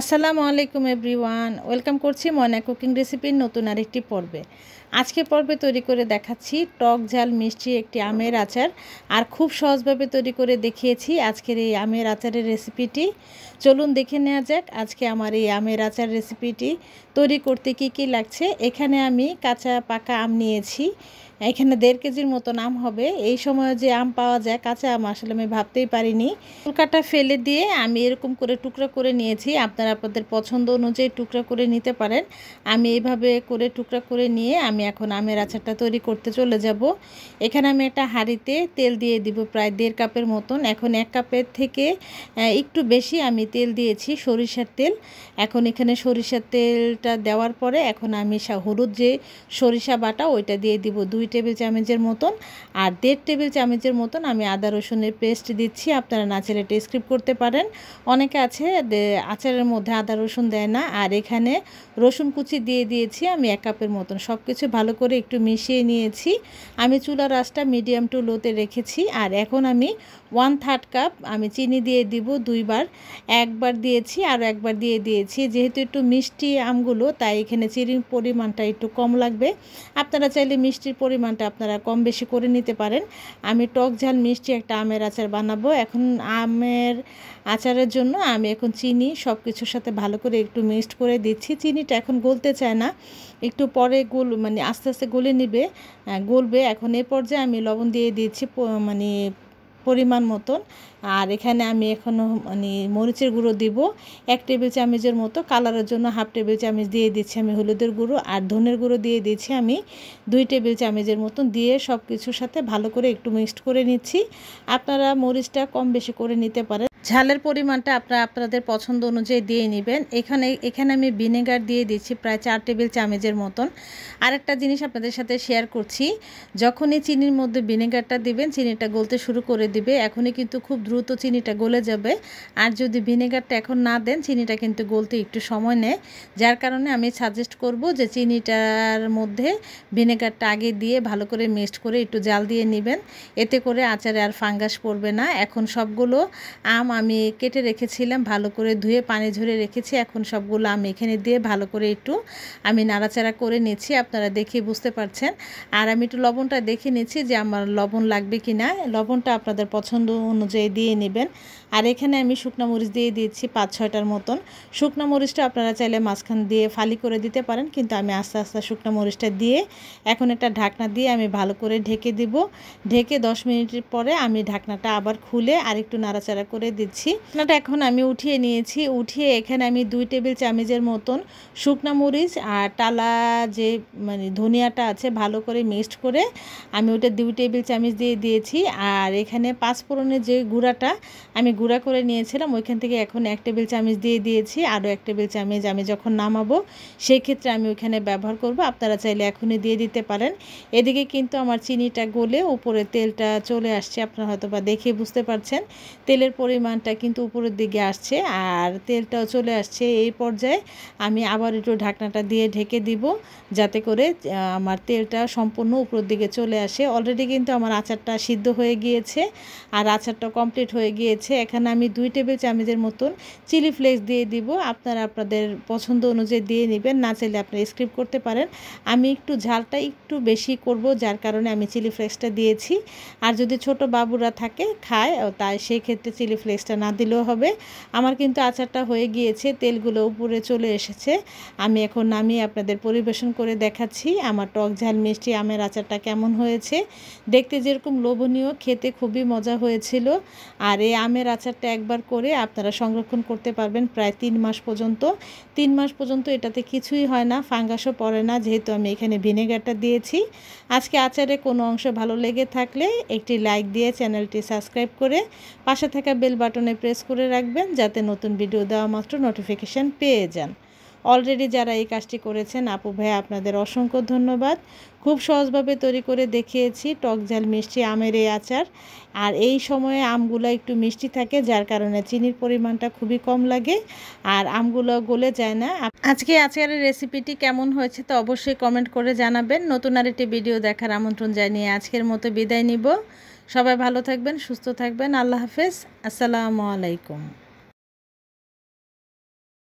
আসসালামু আলাইকুম everyone, welcome করছি ময়না কুকিং রেসিপির নতুন আরেকটি পর্বে। আজকের পর্বে তৈরি করে দেখাচ্ছি টক ঝাল মিষ্টি একটি আমের আচার। আর খুব সহজভাবে তৈরি করে দেখিয়েছি আজকের এই আমের আচারের রেসিপিটি। চলুন দেখে নেওয়া যাক আজকে আমার এই আমের আচার রেসিপিটি তৈরি করতে কি কি লাগছে। এখানে আমি কাঁচা পাকা আম নিয়েছি, এখানে 1.5 কেজির মতন আম হবে। এই সময় যে আম পাওয়া যায় কাঁচা আম, আসলে আমি ভাবতেই পারিনি। টুকরাটা ফেলে দিয়ে আমি এরকম করে টুকরা করে নিয়েছি। আপনারা আপনাদের পছন্দ অনুযায়ী টুকরা করে নিতে পারেন। আমি এইভাবে করে টুকরা করে নিয়ে আমি এখন আমের আচারটা তৈরি করতে চলে যাব। এখানে আমি একটা হাঁড়িতে তেল দিয়ে দিব প্রায় 1.5 কাপের মতন। এখন 1 কাপের থেকে একটু বেশি আমি তেল দিয়েছি, সরিষার তেল। এখন এখানে সরিষার তেলটা দেওয়ার পরে এখন আমি হলুদ যে সরিষা বাটা ওইটা দিয়ে দিব 2 টেবিল চামচের মতন। আর 1.5 টেবিল চামচের মতন আমি আদা রসুনের পেস্ট দিচ্ছি। আপনারা না চাইলে এটা স্কিপ করতে পারেন। অনেকে আছে আচারের মধ্যে আদা রসুন দেয় না। আর এখানে রসুন কুচি দিয়ে দিয়েছি আমি 1 কাপের মতন। সব কিছু ভালো করে একটু মিশিয়ে নিয়েছি। আমি চুলার আঁচটা মিডিয়াম টু লোতে রেখেছি। আর এখন আমি 1/3 কাপ আমি চিনি দিয়ে দিব 2 বার। একবার দিয়েছি আর একবার দিয়ে দিয়েছি। যেহেতু একটু মিষ্টি আমগুলো তাই এখানে চিনির পরিমাণটা একটু কম লাগবে। আপনারা চাইলে মিষ্টির পরিমাণটা আপনারা কম বেশি করে নিতে পারেন। আমি টক ঝাল মিষ্টি একটা আমের আচার বানাবো। এখন আমের আচারের জন্য আমি এখন চিনি সব কিছুর সাথে ভালো করে একটু মিক্সড করে দিচ্ছি। চিনিটা এখন গলতে চায় না, একটু পরে আস্তে আস্তে গলবে। এখন এই পর্যায়ে আমি লবণ দিয়ে দিচ্ছি পরিমাণ মতন। আর এখানে আমি এখনও মরিচের গুঁড়ো দিব 1 টেবিল চামচের মতো। কালারের জন্য 1/2 টেবিল চামচ দিয়ে দিচ্ছি আমি হলুদের গুঁড়ো। আর ধনের গুঁড়ো দিয়ে দিচ্ছি আমি 2 টেবিল চামচের মতন। দিয়ে সব কিছুর সাথে ভালো করে একটু মিক্সড করে নিচ্ছি। আপনারা মরিচটা কম বেশি করে নিতে পারেন। ঝালের পরিমাণটা আপনারা আপনাদের পছন্দ অনুযায়ী দিয়ে নেবেন। এখানে আমি ভিনেগার দিয়ে দিচ্ছি প্রায় 4 টেবিল চামচের মতন। আরেকটা জিনিস আপনাদের সাথে শেয়ার করছি, যখনই চিনির মধ্যে ভিনেগারটা দিবেন চিনিটা গলতে শুরু করে দিবে। এখনই কিন্তু খুব দ্রুত চিনিটা গলে যাবে। আর যদি ভিনেগারটা এখন না দেন চিনিটা কিন্তু গলতে একটু সময় নেয়। যার কারণে আমি সাজেস্ট করব যে চিনিটার মধ্যে ভিনেগারটা আগে দিয়ে ভালো করে মিক্সড করে একটু জাল দিয়ে নেবেন। এতে করে আচারে আর ফাঙ্গাস পড়বে না। এখন সবগুলো আম আমি কেটে রেখেছিলাম, ভালো করে ধুয়ে পানি ঝরে রেখেছি। এখন সবগুলো আম এখানে দিয়ে ভালো করে একটু আমি নাড়াচাড়া করে নিচ্ছি। আপনারা দেখে বুঝতে পারছেন। আর আমি একটু লবণটা দেখে নিচ্ছি যে আমার লবণ লাগবে কি না। লবণটা আপনাদের পছন্দ অনুযায়ী দিয়ে নেবেন। আর এখানে আমি শুকনো মরিচ দিয়ে দিচ্ছি 5-6টার মতন। শুকনো মরিচটা আপনারা চাইলে মাঝখান দিয়ে ফালি করে দিতে পারেন, কিন্তু আমি আস্তে আস্তে শুকনো মরিচটা দিয়ে এখন একটা ঢাকনা দিয়ে আমি ভালো করে ঢেকে দিব। ঢেকে 10 মিনিটের পরে আমি ঢাকনাটা আবার খুলে আরেকটু নাড়াচাড়া করে দিচ্ছি। ঢাকনাটা এখন আমি উঠিয়ে নিয়েছি। উঠিয়ে এখানে আমি 2 টেবিল চামচের মতন শুকনো মরিচ আর টালা যে ধনিয়াটা আছে ভালো করে মিক্সড করে আমি ওটা 2 টেবিল চামচ দিয়ে দিয়েছি। আর এখানে 5 ফোড়নের যে গুঁড়াটা আমি গুঁড়া করে নিয়েছিলাম ওইখান থেকে এখন 1 টেবিল চামচ দিয়ে দিয়েছি। আরও 1 টেবিল চামচ আমি যখন নামাবো সেই ক্ষেত্রে আমি ওইখানে ব্যবহার করব। আপনারা চাইলে এখনই দিয়ে দিতে পারেন। এদিকে কিন্তু আমার চিনিটা গলে উপরে তেলটা চলে আসছে। আপনারা হয়তো বা দেখে বুঝতে পারছেন তেলের পরিমাণটা কিন্তু উপরের দিকে আসছে আর তেলটাও চলে আসছে। এই পর্যায়ে আমি আবার একটু ঢাকনাটা দিয়ে ঢেকে দিব যাতে করে আমার তেলটা সম্পূর্ণ উপরের দিকে চলে আসে। অলরেডি কিন্তু আমার আচারটা সিদ্ধ হয়ে গিয়েছে আর আচারটা কমপ্লিট হয়ে গিয়েছে। এখানে আমি 2 টেবিল চামচের মতন চিলি ফ্লেক্স দিয়ে দিব। আপনারা আপনাদের পছন্দ অনুযায়ী দিয়ে নেবেন, না চাইলে আপনারা স্কিপ করতে পারেন। আমি একটু ঝালটা একটু বেশি করব যার কারণে আমি চিলি ফ্লেক্সটা দিয়েছি। আর যদি ছোট বাবুরা থাকে খায় তাই সেই ক্ষেত্রে চিলি ফ্লেক্সটা না দিলেও হবে। আমার কিন্তু আচারটা হয়ে গিয়েছে, তেলগুলো উপরে চলে এসেছে। আমি এখন নামিয়ে আপনাদের পরিবেশন করে দেখাচ্ছি আমার টক ঝাল মিষ্টি আমের আচারটা কেমন হয়েছে। দেখতে যেরকম লোভনীয়, খেতে খুবই মজা হয়েছিল। আর এই আমের আচারটা একবার করে আপনারা সংরক্ষণ করতে পারবেন প্রায় 3 মাস পর্যন্ত। 3 মাস পর্যন্ত এটাতে কিছুই হয় না, ফাঙ্গাসও পড়ে না, যেহেতু আমি এখানে ভিনেগারটা দিয়েছি। আজকে আচারে কোনো অংশ ভালো লেগে থাকলে একটি লাইক দিয়ে চ্যানেলটি সাবস্ক্রাইব করে পাশে থাকা বেল বাটনে প্রেস করে রাখবেন যাতে নতুন ভিডিও দেওয়া মাত্র নোটিফিকেশান পেয়ে যান। অলরেডি যারা এই কাজটি করেছেন আপু ভাই আপনাদের অসংখ্য ধন্যবাদ। খুব সহজভাবে তৈরি করে দেখিয়েছি টক ঝাল মিষ্টি আমের এই আচার। আর এই সময়ে আমগুলো একটু মিষ্টি থাকে যার কারণে চিনির পরিমাণটা খুবই কম লাগে আর আমগুলো গলে যায় না। আজকে আচারের রেসিপিটি কেমন হয়েছে তো অবশ্যই কমেন্ট করে জানাবেন। নতুন আরেকটি ভিডিও দেখার আমন্ত্রণ জানিয়ে আজকের মতো বিদায় নিব। সবাই ভালো থাকবেন, সুস্থ থাকবেন। আল্লাহ হাফেজ। আসসালামু আলাইকুম।